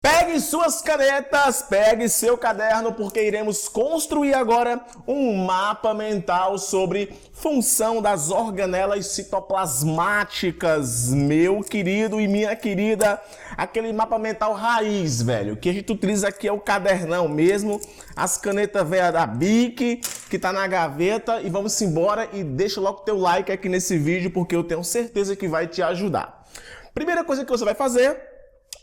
Pegue suas canetas, pegue seu caderno, porque iremos construir agora um mapa mental sobre função das organelas citoplasmáticas, meu querido e minha querida. Aquele mapa mental raiz, velho, que a gente utiliza aqui é o cadernão mesmo, as canetas velhas da Bic, que tá na gaveta, e vamos embora e deixa logo teu like aqui nesse vídeo, porque eu tenho certeza que vai te ajudar. Primeira coisa que você vai fazer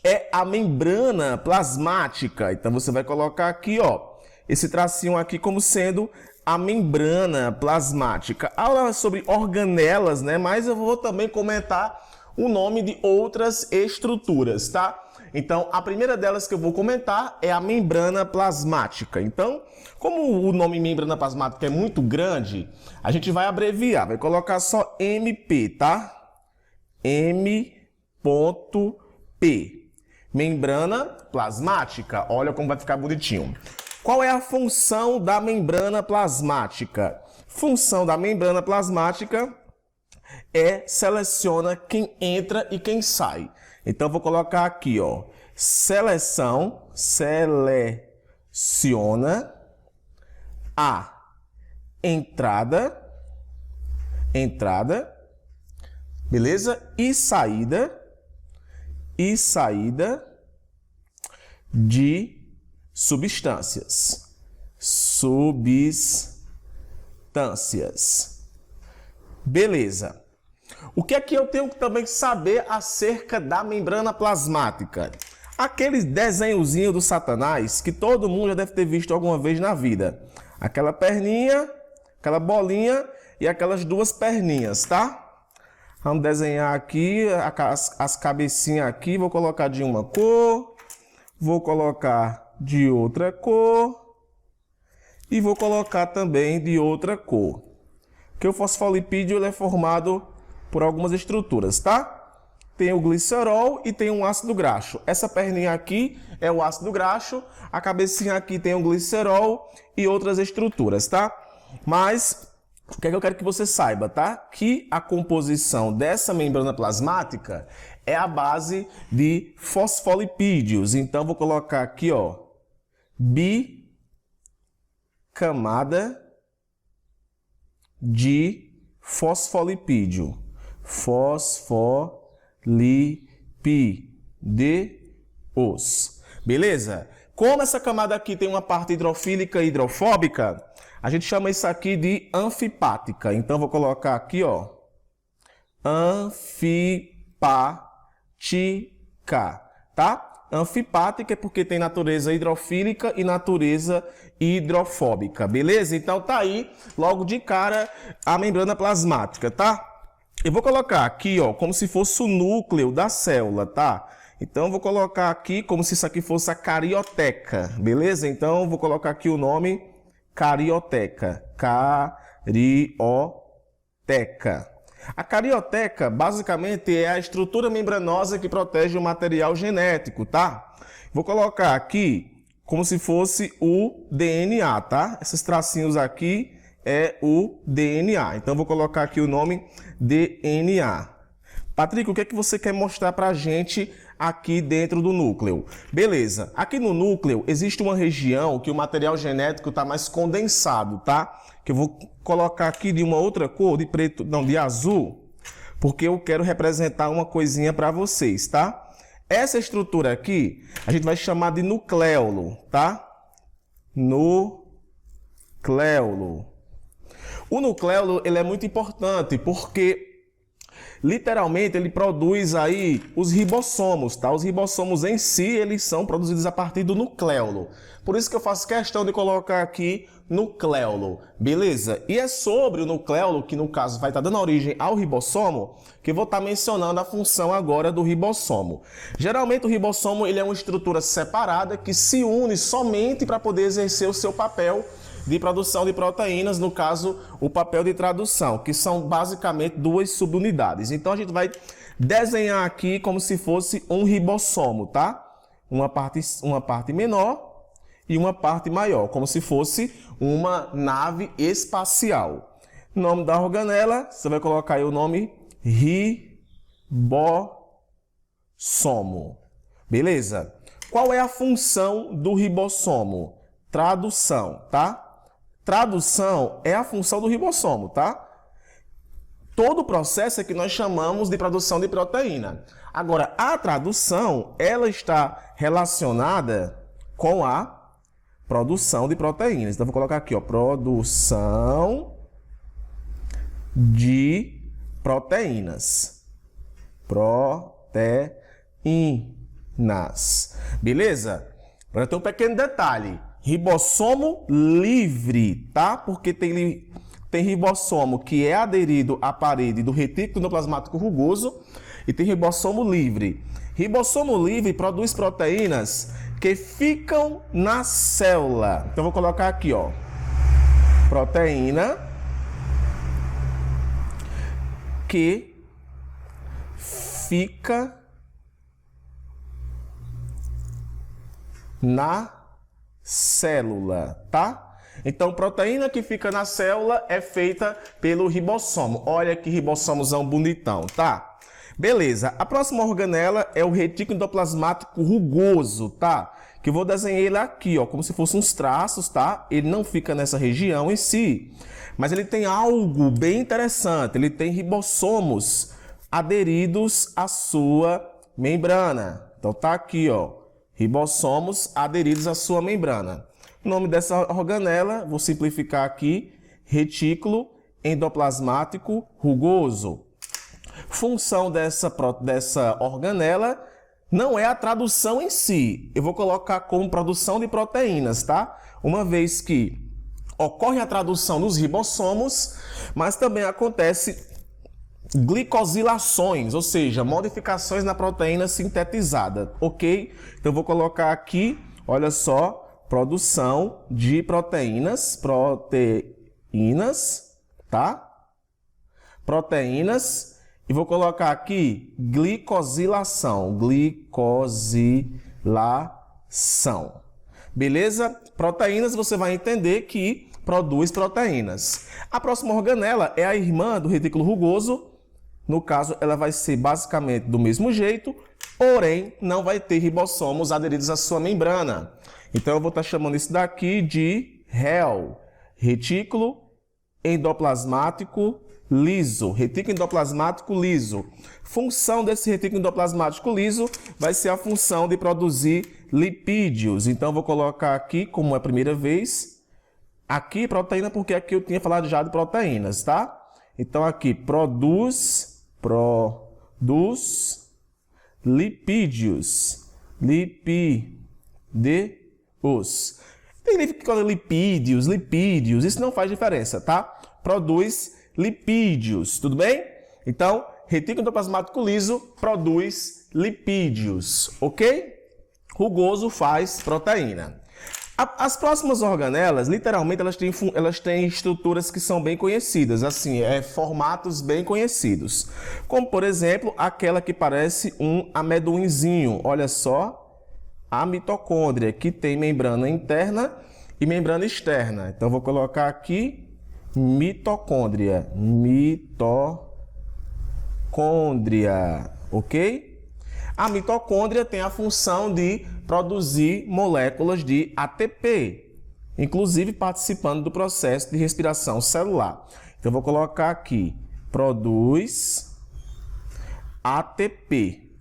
é a membrana plasmática. Então você vai colocar aqui, ó, esse tracinho aqui como sendo a membrana plasmática. Aula sobre organelas, né? Mas eu vou também comentar o nome de outras estruturas, tá? Então, a primeira delas que eu vou comentar é a membrana plasmática. Então, como o nome membrana plasmática é muito grande, a gente vai abreviar, vai colocar só MP, tá? M.P. Membrana plasmática. Olha como vai ficar bonitinho. Qual é a função da membrana plasmática? Função da membrana plasmática é seleciona quem entra e quem sai. Então vou colocar aqui, ó, seleciona a entrada, beleza? E saída de substâncias. Beleza. O que é que eu tenho que também saber acerca da membrana plasmática? Aquele desenhozinho do Satanás que todo mundo já deve ter visto alguma vez na vida. Aquela perninha, aquela bolinha e aquelas duas perninhas, tá? Vamos desenhar aqui as cabecinhas aqui. Vou colocar de uma cor, vou colocar de outra cor e vou colocar também de outra cor. Porque o fosfolipídio ele é formado por algumas estruturas, tá? Tem o glicerol e tem um ácido graxo. Essa perninha aqui é o ácido graxo, a cabecinha aqui tem o glicerol e outras estruturas, tá? Mas o que é que eu quero que você saiba, tá? Que a composição dessa membrana plasmática é a base de fosfolipídios. Então, vou colocar aqui, ó, bicamada de fosfolipídio. Fosfolipídios. Beleza? Como essa camada aqui tem uma parte hidrofílica e hidrofóbica, a gente chama isso aqui de anfipática. Então, vou colocar aqui, ó, anfipática, tá? Anfipática é porque tem natureza hidrofílica e natureza hidrofóbica, beleza? Então, tá aí, logo de cara, a membrana plasmática, tá? Eu vou colocar aqui, ó, como se fosse o núcleo da célula, tá? Então, vou colocar aqui como se isso aqui fosse a carioteca, beleza? Então, vou colocar aqui o nome carioteca. Carioteca. A carioteca, basicamente, é a estrutura membranosa que protege o material genético, tá? Vou colocar aqui como se fosse o DNA, tá? Esses tracinhos aqui é o DNA. Então, vou colocar aqui o nome DNA. Patrick, o que é que você quer mostrar pra gente aqui dentro do núcleo? Beleza, aqui no núcleo existe uma região que o material genético está mais condensado, tá? Que eu vou colocar aqui de uma outra cor, de preto, não, de azul, porque eu quero representar uma coisinha para vocês, tá? Essa estrutura aqui, a gente vai chamar de nucleolo, tá? Nucleolo. O nucleolo, ele é muito importante porque literalmente, ele produz aí os ribossomos, tá? Os ribossomos em si, eles são produzidos a partir do nucleolo. Por isso que eu faço questão de colocar aqui nucleolo, beleza? E é sobre o nucleolo, que no caso vai estar dando origem ao ribossomo, que eu vou estar mencionando a função agora do ribossomo. Geralmente o ribossomo, ele é uma estrutura separada que se une somente para poder exercer o seu papel de produção de proteínas, no caso, o papel de tradução, que são basicamente duas subunidades. Então, a gente vai desenhar aqui como se fosse um ribossomo, tá? Uma parte menor e uma parte maior, como se fosse uma nave espacial. Nome da organela, você vai colocar aí o nome ribossomo. Beleza? Qual é a função do ribossomo? Tradução, tá? Tradução é a função do ribossomo, tá? Todo o processo é que nós chamamos de produção de proteína. Agora, a tradução, ela está relacionada com a produção de proteínas. Então, vou colocar aqui, ó, produção de proteínas. Proteínas. Beleza? Agora tem um pequeno detalhe. Ribossomo livre, tá? Porque tem ribossomo que é aderido à parede do retículo endoplasmático rugoso e tem ribossomo livre. Ribossomo livre produz proteínas que ficam na célula. Então, vou colocar aqui, ó, proteína que fica na célula, tá? Então, proteína que fica na célula é feita pelo ribossomo. Olha que ribossomozão bonitão, tá? Beleza. A próxima organela é o retículo endoplasmático rugoso, tá? Que eu vou desenhar ele aqui, ó, como se fossem uns traços, tá? Ele não fica nessa região em si, mas ele tem algo bem interessante. Ele tem ribossomos aderidos à sua membrana. Então, tá aqui, ó, ribossomos aderidos à sua membrana. O nome dessa organela, vou simplificar aqui, retículo endoplasmático rugoso. Função dessa organela não é a tradução em si. Eu vou colocar como produção de proteínas, tá? Uma vez que ocorre a tradução nos ribossomos, mas também acontece glicosilações, ou seja, modificações na proteína sintetizada, ok? Então, eu vou colocar aqui, olha só, produção de proteínas, tá? Proteínas, e vou colocar aqui glicosilação, beleza? Proteínas, você vai entender que produz proteínas. A próxima organela é a irmã do retículo rugoso. No caso, ela vai ser basicamente do mesmo jeito, porém, não vai ter ribossomos aderidos à sua membrana. Então, eu vou estar chamando isso daqui de REL, retículo endoplasmático liso. Retículo endoplasmático liso. Função desse retículo endoplasmático liso vai ser a função de produzir lipídios. Então, eu vou colocar aqui, como é a primeira vez, aqui proteína, porque aqui eu tinha falado já de proteínas, tá? Então, aqui, produz lipídios. Tem livro que fala lipídios, isso não faz diferença, tá? Produz lipídios, tudo bem? Então, retículo endoplasmático liso produz lipídios, ok? Rugoso faz proteína. As próximas organelas, literalmente, elas têm estruturas que são bem conhecidas, assim, formatos bem conhecidos. Como, por exemplo, aquela que parece um amendoinzinho, olha só. A mitocôndria, que tem membrana interna e membrana externa. Então, vou colocar aqui mitocôndria. Ok? A mitocôndria tem a função de produzir moléculas de ATP, inclusive participando do processo de respiração celular. Então, vou colocar aqui, produz ATP.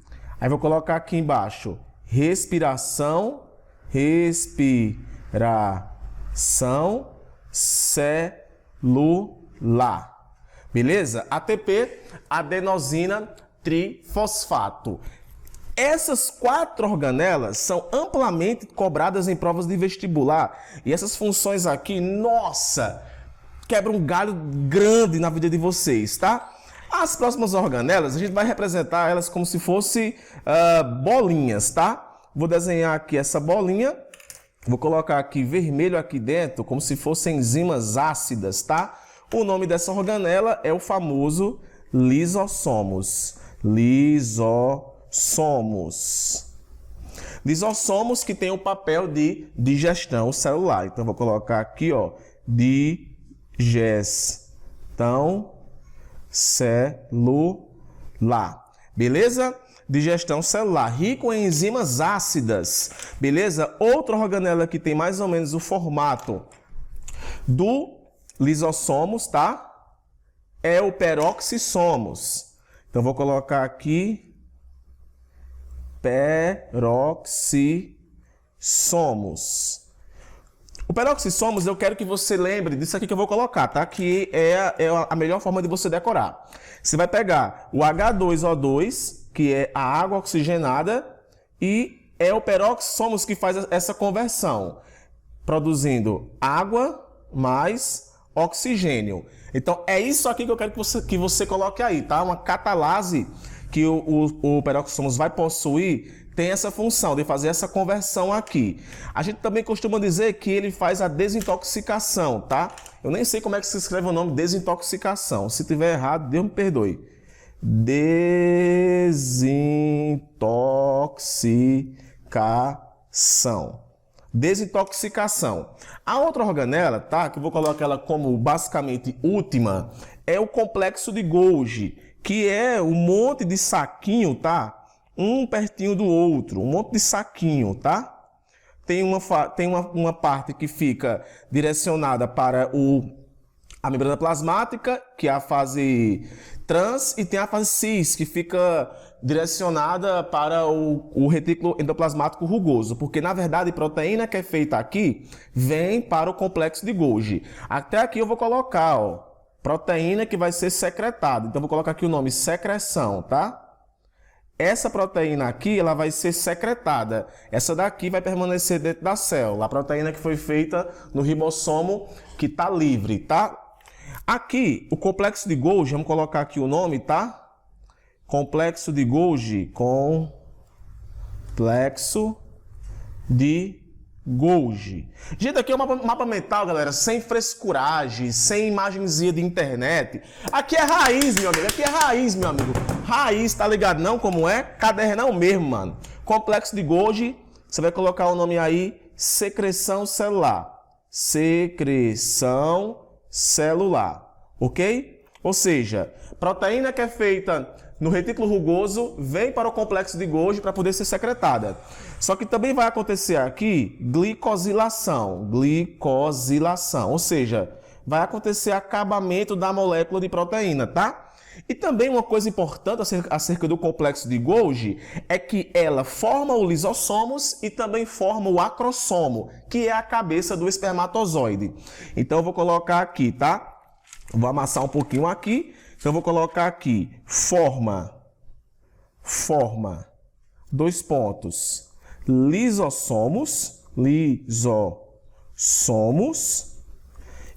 Aí, vou colocar aqui embaixo, respiração celular. Beleza? ATP, adenosina trifosfato. Essas 4 organelas são amplamente cobradas em provas de vestibular. E essas funções aqui, nossa, quebram um galho grande na vida de vocês, tá? As próximas organelas, a gente vai representar elas como se fossem bolinhas, tá? Vou desenhar aqui essa bolinha. Vou colocar aqui vermelho aqui dentro, como se fossem enzimas ácidas, tá? O nome dessa organela é o famoso lisossomos. Lisossomos que tem o papel de digestão celular. Então, vou colocar aqui, ó, digestão celular. Beleza? digestão celular, rico em enzimas ácidas, beleza? Outra organela que tem mais ou menos o formato do lisossomos, tá? É o peroxissomos. Então, vou colocar aqui peroxissomos. O peroxissomos, eu quero que você lembre disso aqui que eu vou colocar, tá? Que é a melhor forma de você decorar. Você vai pegar o H2O2, que é a água oxigenada, e é o peroxissomos que faz essa conversão, produzindo água mais oxigênio. Então, é isso aqui que eu quero que você coloque aí, tá? Uma catalase que o peroxissomos vai possuir tem essa função de fazer essa conversão aqui. A gente também costuma dizer que ele faz a desintoxicação, tá? Eu nem sei como é que se escreve o nome desintoxicação. Se tiver errado, Deus me perdoe. Desintoxicação. Desintoxicação. A outra organela, tá? Que eu vou colocar ela como basicamente última, é o complexo de Golgi, que é um monte de saquinho, tá? Um pertinho do outro, um monte de saquinho, tá? Tem uma parte que fica direcionada para a membrana plasmática, que é a fase trans, e tem a fase cis, que fica direcionada para o retículo endoplasmático rugoso, porque na verdade a proteína que é feita aqui vem para o complexo de Golgi. Até aqui eu vou colocar, ó, proteína que vai ser secretada. Então vou colocar aqui o nome secreção, tá? Essa proteína aqui, ela vai ser secretada. Essa daqui vai permanecer dentro da célula. A proteína que foi feita no ribossomo, que está livre, tá? Aqui, o complexo de Golgi, vamos colocar aqui o nome, tá? Complexo de Golgi, complexo de Golgi. Gente, aqui é um mapa mental, galera, sem frescuragem, sem imagenzinha de internet. Aqui é raiz, meu amigo. Aqui é raiz, meu amigo. Raiz, tá ligado não? Como é? Cadernão mesmo, mano. Complexo de Golgi, você vai colocar o nome aí, secreção celular. Secreção celular, ok? Ou seja, proteína que é feita no retículo rugoso vem para o complexo de Golgi para poder ser secretada. Só que também vai acontecer aqui glicosilação, ou seja, vai acontecer acabamento da molécula de proteína, tá? E também uma coisa importante acerca do complexo de Golgi é que ela forma o lisossomos e também forma o acrossomo, que é a cabeça do espermatozoide. Então eu vou colocar aqui, tá? Vou amassar um pouquinho aqui. Então eu vou colocar aqui, forma, dois pontos, lisossomos,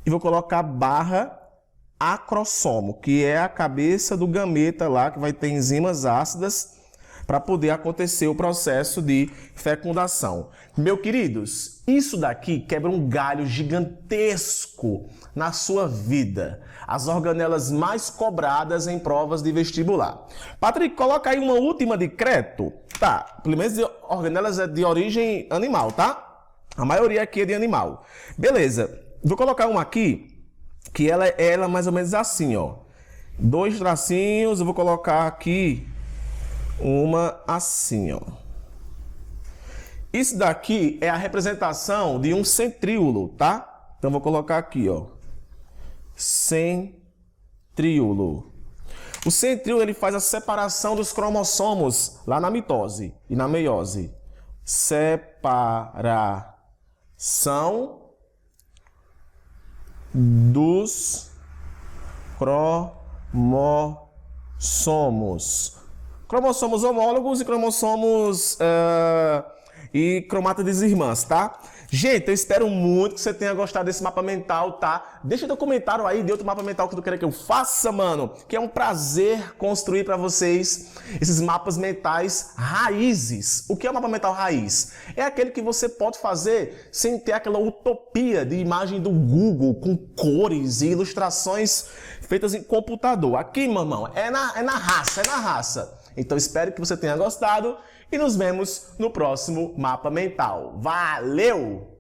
e vou colocar barra acrossomo, que é a cabeça do gameta lá, que vai ter enzimas ácidas para poder acontecer o processo de fecundação. Meus queridos, isso daqui quebra um galho gigantesco na sua vida. As organelas mais cobradas em provas de vestibular. Patrick, coloca aí uma última de Creto. Tá, pelo menos organelas é de origem animal, tá? A maioria aqui é de animal. Beleza, vou colocar uma aqui, que ela é mais ou menos assim, ó. Dois tracinhos, eu vou colocar aqui uma assim, ó. Isso daqui é a representação de um centríolo, tá? Então vou colocar aqui, ó. Centríolo. O centríolo ele faz a separação dos cromossomos lá na mitose e na meiose. Separação dos cromossomos. Cromossomos homólogos e cromossomos e cromátides irmãs, tá? Gente, eu espero muito que você tenha gostado desse mapa mental, tá? Deixa teu comentário aí de outro mapa mental que tu quer que eu faça, mano. Que é um prazer construir para vocês esses mapas mentais raízes. O que é um mapa mental raiz? É aquele que você pode fazer sem ter aquela utopia de imagem do Google com cores e ilustrações feitas em computador. Aqui, mamão, é na raça. Então espero que você tenha gostado e nos vemos no próximo Mapa Mental. Valeu!